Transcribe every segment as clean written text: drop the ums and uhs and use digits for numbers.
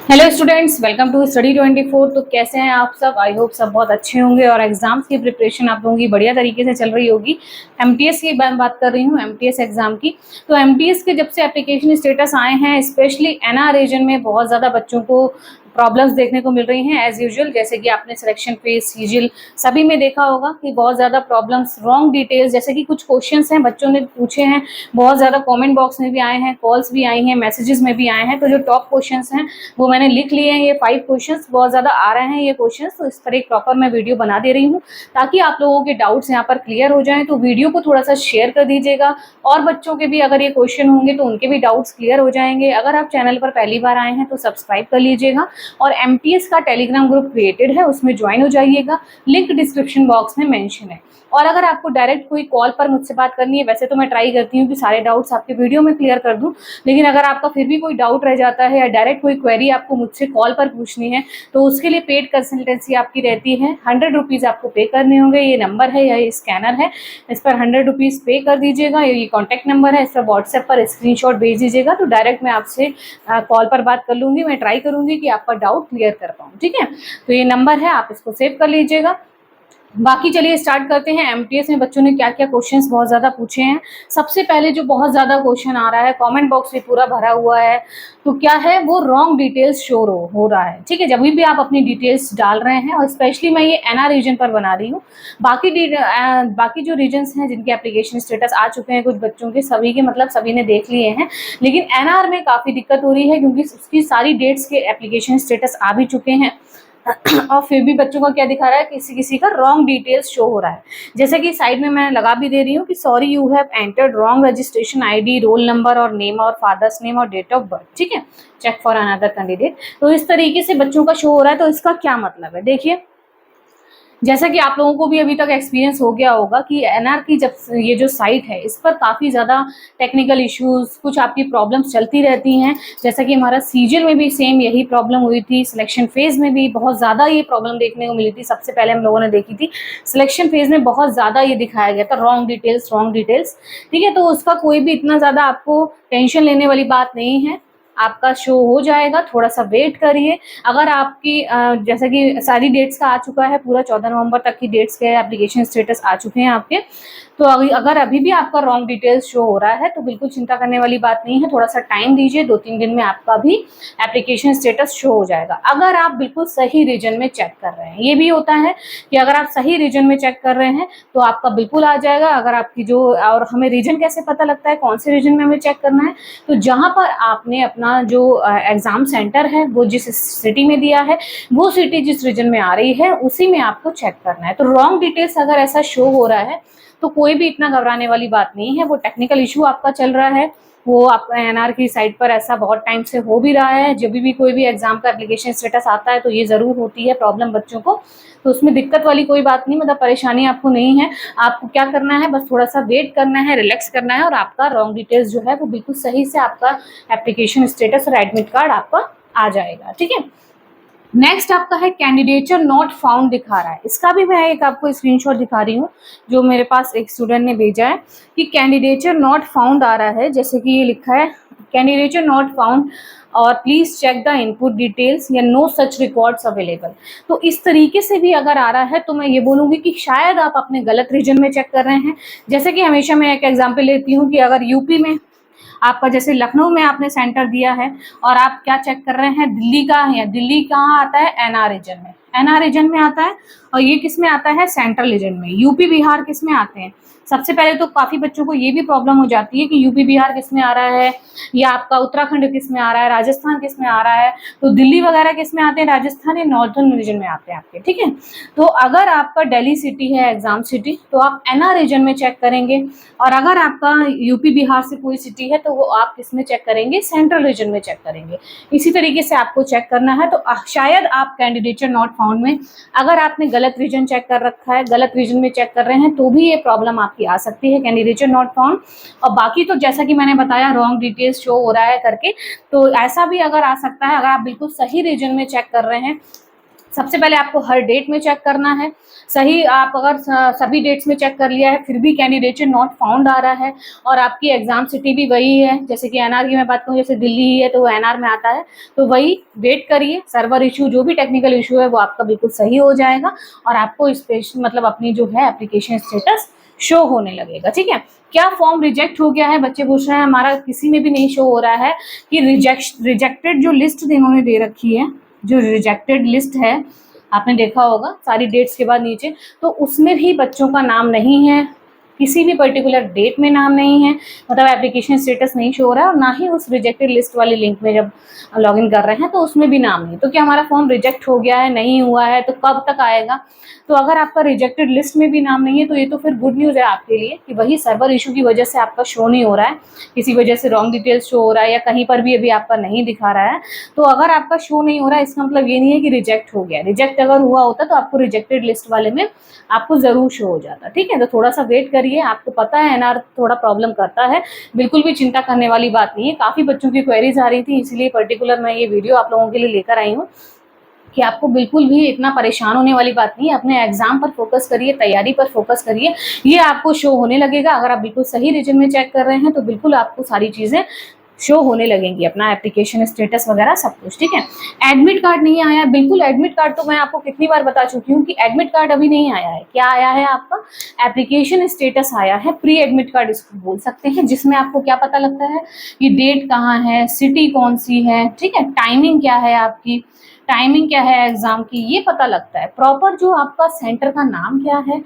Hello students, welcome to Study 24। तो कैसे हैं आप सब? आई होप सब बहुत अच्छे होंगे और एग्जाम्स की प्रिपरेशन आप लोगों की बढ़िया तरीके से चल रही होगी। एमटीएस की बात कर रही हूँ, एमटीएस एग्जाम की। तो एमटीएस के जब से एप्लीकेशन स्टेटस आए हैं, स्पेशली एनआर रीजन में बहुत ज़्यादा बच्चों को प्रॉब्लम्स देखने को मिल रही हैं एज यूजुअल। जैसे कि आपने सिलेक्शन फेज, सीजिल सभी में देखा होगा कि बहुत ज़्यादा प्रॉब्लम्स, रॉन्ग डिटेल्स, जैसे कि कुछ क्वेश्चंस हैं बच्चों ने पूछे हैं, बहुत ज़्यादा कमेंट बॉक्स में भी आए हैं, कॉल्स भी आई हैं, मैसेजेस में भी आए हैं। तो जो टॉप क्वेश्चंस हैं वो मैंने लिख लिए हैं। ये 5 क्वेश्चंस बहुत ज़्यादा आ रहे हैं ये क्वेश्चंस, तो इस पर एक प्रॉपर मैं वीडियो बना दे रही हूँ ताकि आप लोगों के डाउट्स यहाँ पर क्लियर हो जाएं। तो वीडियो को थोड़ा सा शेयर कर दीजिएगा और बच्चों के भी अगर ये क्वेश्चन होंगे तो उनके भी डाउट्स क्लियर हो जाएंगे। अगर आप चैनल पर पहली बार आए हैं तो सब्सक्राइब कर लीजिएगा और एमटीएस का टेलीग्राम ग्रुप क्रिएटेड है, उसमें ज्वाइन हो जाइएगा, लिंक डिस्क्रिप्शन बॉक्स में मेंशन है। और अगर आपको डायरेक्ट कोई कॉल पर मुझसे बात करनी है, वैसे तो मैं ट्राई करती हूँ कि सारे डाउट्स आपके वीडियो में क्लियर कर दूं, लेकिन अगर आपका फिर भी कोई डाउट रह जाता है या डायरेक्ट कोई क्वेरी आपको मुझसे कॉल पर पूछनी है तो उसके लिए पेड कंसल्टेंसी आपकी रहती है। 100 रुपीज़ आपको पे करने होंगे। ये नंबर है या ये स्कैनर है, इस पर 100 रुपीज़ पे कर दीजिएगा। ये कॉन्टैक्ट नंबर है, इस पर व्हाट्सएप पर स्क्रीनशॉट भेज दीजिएगा तो डायरेक्ट मैं आपसे कॉल पर बात कर लूँगी। मैं ट्राई करूँगी कि आपका डाउट क्लियर कर पाऊँ, ठीक है। तो ये नंबर है, आप इसको सेव कर लीजिएगा। बाकी चलिए स्टार्ट करते हैं। एमटीएस में बच्चों ने क्या क्या क्वेश्चंस बहुत ज़्यादा पूछे हैं। सबसे पहले जो बहुत ज़्यादा क्वेश्चन आ रहा है, कमेंट बॉक्स भी पूरा भरा हुआ है, तो क्या है वो रॉन्ग डिटेल्स शो हो रहा है, ठीक है। जब भी आप अपनी डिटेल्स डाल रहे हैं, और स्पेशली मैं ये एनआर रीजन पर बना रही हूँ। बाकी जो रीजन्स हैं जिनके एप्लीकेशन स्टेटस आ चुके हैं कुछ बच्चों के, सभी के मतलब सभी ने देख लिए हैं, लेकिन एनआर में काफ़ी दिक्कत हो रही है क्योंकि उसकी सारी डेट्स के एप्लीकेशन स्टेटस आ भी चुके हैं और फिर भी बच्चों का क्या दिखा रहा है, किसी किसी का रॉन्ग डिटेल्स शो हो रहा है। जैसे कि साइड में मैं लगा भी दे रही हूँ कि sorry you have entered wrong registration ID, roll number और नेम और फादर्स नेम और डेट ऑफ बर्थ, ठीक है, चेक फॉर अनदर कैंडिडेट। तो इस तरीके से बच्चों का शो हो रहा है। तो इसका क्या मतलब है, देखिए, जैसा कि आप लोगों को भी अभी तक एक्सपीरियंस हो गया होगा कि एनआर की जब ये जो साइट है इस पर काफ़ी ज़्यादा टेक्निकल इश्यूज, कुछ आपकी प्रॉब्लम्स चलती रहती हैं। जैसा कि हमारा सीजल में भी सेम यही प्रॉब्लम हुई थी, सिलेक्शन फेज में भी बहुत ज़्यादा ये प्रॉब्लम देखने को मिली थी। सबसे पहले हम लोगों ने देखी थी सिलेक्शन फेज में, बहुत ज़्यादा ये दिखाया गया था रॉन्ग डिटेल्स, रॉन्ग डिटेल्स, ठीक है। तो उसका कोई भी इतना ज़्यादा आपको टेंशन लेने वाली बात नहीं है, आपका शो हो जाएगा, थोड़ा सा वेट करिए। अगर आपकी जैसे कि सारी डेट्स का आ चुका है, पूरा 14 नवंबर तक की डेट्स के एप्लीकेशन स्टेटस आ चुके हैं आपके, तो अगर अभी भी आपका रॉन्ग डिटेल्स शो हो रहा है तो बिल्कुल चिंता करने वाली बात नहीं है। थोड़ा सा टाइम दीजिए, 2-3 दिन में आपका भी एप्लीकेशन स्टेटस शो हो जाएगा अगर आप बिल्कुल सही रीजन में चेक कर रहे हैं। ये भी होता है कि अगर आप सही रीजन में चेक कर रहे हैं तो आपका बिल्कुल आ जाएगा। अगर आपकी जो, और हमें रीजन कैसे पता लगता है कौन से रीजन में हमें चेक करना है, तो जहाँ पर आपने अपना जो एग्जाम सेंटर है वो जिस सिटी में दिया है, वो सिटी जिस रीजन में आ रही है उसी में आपको चेक करना है। तो रॉन्ग डिटेल्स अगर ऐसा शो हो रहा है तो कोई भी इतना घबराने वाली बात नहीं है। वो टेक्निकल इशू आपका चल रहा है, वो आपका एनआर की साइट पर ऐसा बहुत टाइम से हो भी रहा है। जब भी कोई भी एग्जाम का एप्लीकेशन स्टेटस आता है तो ये ज़रूर होती है प्रॉब्लम बच्चों को, तो उसमें दिक्कत वाली कोई बात नहीं, मतलब परेशानी आपको नहीं है। आपको क्या करना है, बस थोड़ा सा वेट करना है, रिलैक्स करना है और आपका रॉन्ग डिटेल्स जो है वो बिल्कुल सही से आपका एप्लीकेशन स्टेटस और एडमिट कार्ड आपका आ जाएगा, ठीक है। नेक्स्ट आपका है कैंडिडेचर नॉट फाउंड दिखा रहा है। इसका भी मैं एक आपको स्क्रीनशॉट दिखा रही हूँ जो मेरे पास एक स्टूडेंट ने भेजा है कि कैंडिडेचर नॉट फाउंड आ रहा है। जैसे कि ये लिखा है कैंडिडेचर नॉट फाउंड और please check the input details या नो सच रिकॉर्ड्स अवेलेबल। तो इस तरीके से भी अगर आ रहा है तो मैं ये बोलूँगी कि शायद आप अपने गलत रीजन में चेक कर रहे हैं। जैसे कि हमेशा मैं एक एग्जाम्पल लेती हूँ कि अगर यूपी में आपका, जैसे लखनऊ में आपने सेंटर दिया है और आप क्या चेक कर रहे हैं, दिल्ली का है, दिल्ली कहाँ आता है, एनआर रीजन में, एनआर रीजन में आता है। और ये किस में आता है, सेंट्रल रीजन में। यूपी बिहार किस में आते हैं, सबसे पहले तो काफ़ी बच्चों को ये भी प्रॉब्लम हो जाती है कि यूपी बिहार किस में आ रहा है, या आपका उत्तराखंड किस में आ रहा है, राजस्थान किस में आ रहा है, तो दिल्ली वगैरह किस में आते हैं, राजस्थान या नॉर्थन रीजन में आते हैं आपके, ठीक है। तो अगर आपका दिल्ली सिटी है एग्जाम सिटी तो आप एनआर रीजन में चेक करेंगे, और अगर आपका यूपी बिहार से कोई सिटी है तो वो आप किस में चेक करेंगे, सेंट्रल रीजन में चेक करेंगे। इसी तरीके से आपको चेक करना है। तो शायद आप कैंडिडेचर नॉट फाउंड में अगर आपने गलत रीजन चेक कर रखा है, गलत रीजन में चेक कर रहे हैं, तो भी ये प्रॉब्लम आपकी आ सकती है, कैंडिडेचर नॉट फाउंड। और बाकी तो जैसा कि मैंने बताया रॉन्ग डिटेल्स शो हो रहा है करके, तो ऐसा भी अगर आ सकता है अगर आप बिल्कुल सही रीजन में चेक कर रहे हैं सबसे पहले आपको हर डेट में चेक करना है। सही आप अगर सभी डेट्स में चेक कर लिया है फिर भी कैंडिडेट नॉट फाउंड आ रहा है और आपकी एग्जाम सिटी भी वही है, जैसे कि एनआर की मैं बात करूँ, जैसे दिल्ली ही है तो वो एनआर में आता है, तो वही वेट करिए। सर्वर इशू जो भी टेक्निकल इशू है वो आपका बिल्कुल सही हो जाएगा और आपको स्पेशल मतलब अपनी जो है एप्लीकेशन स्टेटस शो होने लगेगा। ठीक है, क्या फॉर्म रिजेक्ट हो गया है बच्चे पूछ रहे हैं, हमारा किसी में भी नहीं शो हो रहा है कि रिजेक्टेड जो लिस्ट इन्होंने दे रखी है, जो रिजेक्टेड लिस्ट है आपने देखा होगा सारी डेट्स के बाद नीचे, तो उसमें भी बच्चों का नाम नहीं है, किसी भी पर्टिकुलर डेट में नाम नहीं है, मतलब एप्लीकेशन स्टेटस नहीं शो हो रहा है और ना ही उस रिजेक्टेड लिस्ट वाली लिंक में जब लॉगिन कर रहे हैं तो उसमें भी नाम नहीं। तो क्या हमारा फॉर्म रिजेक्ट हो गया है, नहीं हुआ है, तो कब तक आएगा? तो अगर आपका रिजेक्टेड लिस्ट में भी नाम नहीं है तो ये तो फिर गुड न्यूज़ है आपके लिए कि वही सर्वर इशू की वजह से आपका शो नहीं हो रहा है, किसी वजह से रॉन्ग डिटेल्स शो हो रहा है या कहीं पर भी अभी आपका नहीं दिखा रहा है। तो अगर आपका शो नहीं हो रहा है इसका मतलब ये नहीं है कि रिजेक्ट हो गया। रिजेक्ट अगर हुआ होता तो आपको रिजेक्टेड लिस्ट वाले में आपको जरूर शो हो जाता। ठीक है, तो थोड़ा सा वेट करिए, आपको पता है एनआर थोड़ा प्रॉब्लम करता है, बिल्कुल भी चिंता करने वाली बात नहीं है। काफ़ी बच्चों की क्वेरीज आ रही थी इसलिए पर्टिकुलर मैं ये वीडियो आप लोगों के लिए लेकर आई हूँ कि आपको बिल्कुल भी इतना परेशान होने वाली बात नहीं है। अपने एग्जाम पर फोकस करिए, तैयारी पर फोकस करिए, ये आपको शो होने लगेगा। अगर आप बिल्कुल सही रीजन में चेक कर रहे हैं तो बिल्कुल आपको सारी चीज़ें शो होने लगेंगी, अपना एप्लीकेशन स्टेटस वगैरह सब कुछ। ठीक है, एडमिट कार्ड नहीं आया, बिल्कुल एडमिट कार्ड तो मैं आपको कितनी बार बता चुकी हूँ कि एडमिट कार्ड अभी नहीं आया है। क्या आया है आपका? एप्लीकेशन स्टेटस आया है, प्री एडमिट कार्ड इसको बोल सकते हैं, जिसमें आपको क्या पता लगता है कि डेट कहाँ है, सिटी कौन सी है, ठीक है, टाइमिंग क्या है, आपकी टाइमिंग क्या है एग्जाम की, ये पता लगता है। प्रॉपर जो आपका सेंटर का नाम क्या है,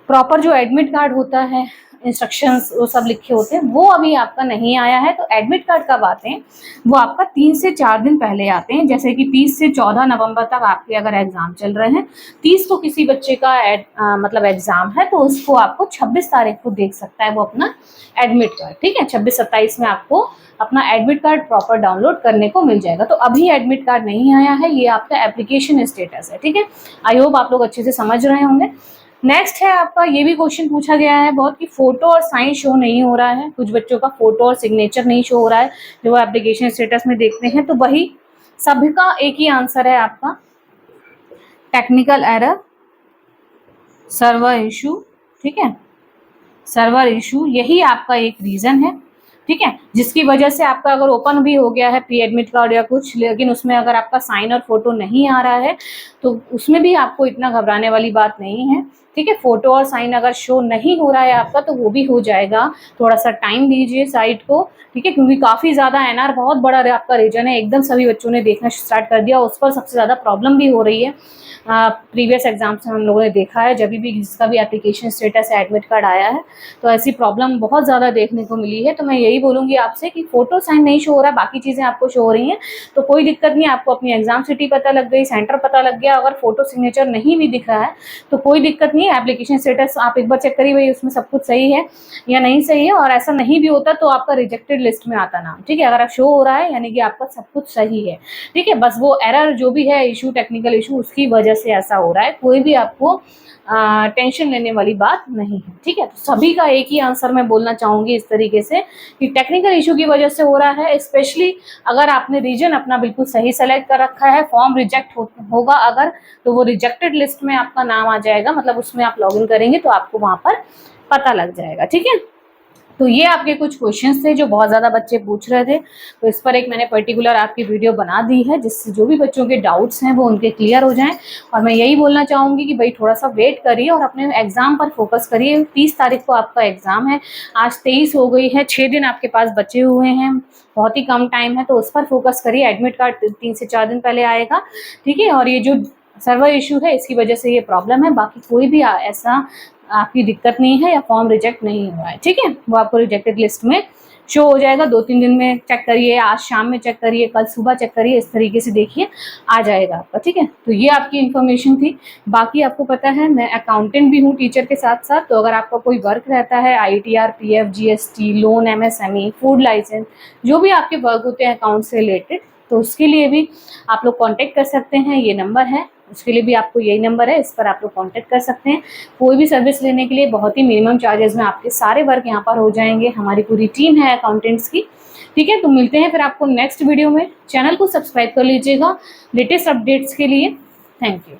प्रॉपर जो एडमिट कार्ड होता है, इंस्ट्रक्शंस वो सब लिखे होते हैं, वो अभी आपका नहीं आया है। तो एडमिट कार्ड कब आते हैं? वो आपका 3 से 4 दिन पहले आते हैं, जैसे कि 30 से 14 नवंबर तक आपके अगर एग्जाम चल रहे हैं, 30 को किसी बच्चे का मतलब एग्जाम है तो उसको आपको 26 तारीख को देख सकता है वो अपना एडमिट कार्ड। ठीक है, 26-27 में आपको अपना एडमिट कार्ड प्रॉपर डाउनलोड करने को मिल जाएगा। तो अभी एडमिट कार्ड नहीं आया है, ये आपका एप्लीकेशन स्टेटस है। ठीक है, आई होप आप लोग अच्छे से समझ रहे होंगे। नेक्स्ट है आपका, ये भी क्वेश्चन पूछा गया है बहुत कि फोटो और साइन शो नहीं हो रहा है, कुछ बच्चों का फोटो और सिग्नेचर नहीं शो हो रहा है जो एप्लीकेशन स्टेटस में देखते हैं। तो वही सभी का एक ही आंसर है आपका, टेक्निकल एरर, सर्वर इशू। ठीक है, सर्वर इशू यही आपका एक रीजन है। ठीक है, जिसकी वजह से आपका अगर ओपन भी हो गया है प्री एडमिट कार्ड या कुछ, लेकिन उसमें अगर आपका साइन और फोटो नहीं आ रहा है तो उसमें भी आपको इतना घबराने वाली बात नहीं है। ठीक है, फोटो और साइन अगर शो नहीं हो रहा है आपका तो वो भी हो जाएगा, थोड़ा सा टाइम दीजिए साइट को। ठीक है, क्योंकि काफ़ी ज़्यादा एनआर बहुत बड़ा आपका रीजन है, एकदम सभी बच्चों ने देखना स्टार्ट कर दिया, उस पर सबसे ज़्यादा प्रॉब्लम भी हो रही है। प्रीवियस एग्जाम से हम लोगों ने देखा है, जब भी जिसका भी एप्लीकेशन स्टेटस एडमिट कार्ड आया है तो ऐसी प्रॉब्लम बहुत ज़्यादा देखने को मिली है। तो मैं यही बोलूँगी आपसे कि फोटो साइन नहीं शो हो रहा, बाकी चीज़ें आपको शो हो रही हैं तो कोई दिक्कत नहीं, आपको अपनी एग्जाम सिटी पता लग गई, सेंटर पता लग गया। अगर फोटो सिग्नेचर नहीं भी दिख रहा है तो कोई दिक्कत नहीं है, एप्लीकेशन स्टेटस आप एक बार चेक करिए भाई उसमें सब कुछ सही है या नहीं सही है, और ऐसा नहीं भी होता तो आपका रिजेक्टेड लिस्ट में आता नाम। ठीक है, अगर आप शो हो रहा है यानी कि आपका सब कुछ सही है। ठीक है, बस वो एरर जो भी है, इशू, टेक्निकल इशू, उसकी वजह से ऐसा हो रहा है, कोई भी आपको टेंशन लेने वाली बात नहीं है। ठीक है, तो सभी का एक ही आंसर मैं बोलना चाहूँगी इस तरीके से कि टेक्निकल इशू की वजह से हो रहा है, स्पेशली अगर आपने रीजन अपना बिल्कुल सही सेलेक्ट कर रखा है, फॉर्म रिजेक्ट होगा अगर तो वो रिजेक्टेड लिस्ट में आपका नाम आ जाएगा, मतलब उसमें आप लॉगिन करेंगे तो आपको वहाँ पर पता लग जाएगा। ठीक है, तो ये आपके कुछ क्वेश्चंस थे जो बहुत ज़्यादा बच्चे पूछ रहे थे, तो इस पर एक मैंने पर्टिकुलर आपकी वीडियो बना दी है जिससे जो भी बच्चों के डाउट्स हैं वो उनके क्लियर हो जाएं। और मैं यही बोलना चाहूँगी कि भाई थोड़ा सा वेट करिए और अपने एग्ज़ाम पर फोकस करिए। 30 तारीख को आपका एग्ज़ाम है, आज 23 हो गई है, 6 दिन आपके पास बचे हुए हैं, बहुत ही कम टाइम है, तो उस पर फोकस करिए। एडमिट कार्ड 3 से 4 दिन पहले आएगा। ठीक है, और ये जो सर्वर इशू है इसकी वजह से ये प्रॉब्लम है, बाकी कोई भी ऐसा आपकी दिक्कत नहीं है या फॉर्म रिजेक्ट नहीं हुआ है। ठीक है, वो आपको रिजेक्टेड लिस्ट में शो हो जाएगा। 2-3 दिन में चेक करिए, आज शाम में चेक करिए, कल सुबह चेक करिए, इस तरीके से देखिए आ जाएगा आपका। ठीक है, तो ये आपकी इन्फॉर्मेशन थी। बाकी आपको पता है मैं अकाउंटेंट भी हूँ टीचर के साथ साथ, तो अगर आपका कोई वर्क रहता है, ITR, PF, GST, loan, MSME, food licence, जो भी आपके वर्क होते हैं अकाउंट से रिलेटेड, तो उसके लिए भी आप लोग कांटेक्ट कर सकते हैं। ये नंबर है, उसके लिए भी आपको यही नंबर है, इस पर आप लोग कांटेक्ट कर सकते हैं। कोई भी सर्विस लेने के लिए बहुत ही मिनिमम चार्जेस में आपके सारे वर्क यहाँ पर हो जाएंगे। हमारी पूरी टीम है अकाउंटेंट्स की। ठीक है, तो मिलते हैं फिर आपको नेक्स्ट वीडियो में। चैनल को सब्सक्राइब कर लीजिएगा लेटेस्ट अपडेट्स के लिए। Thank you.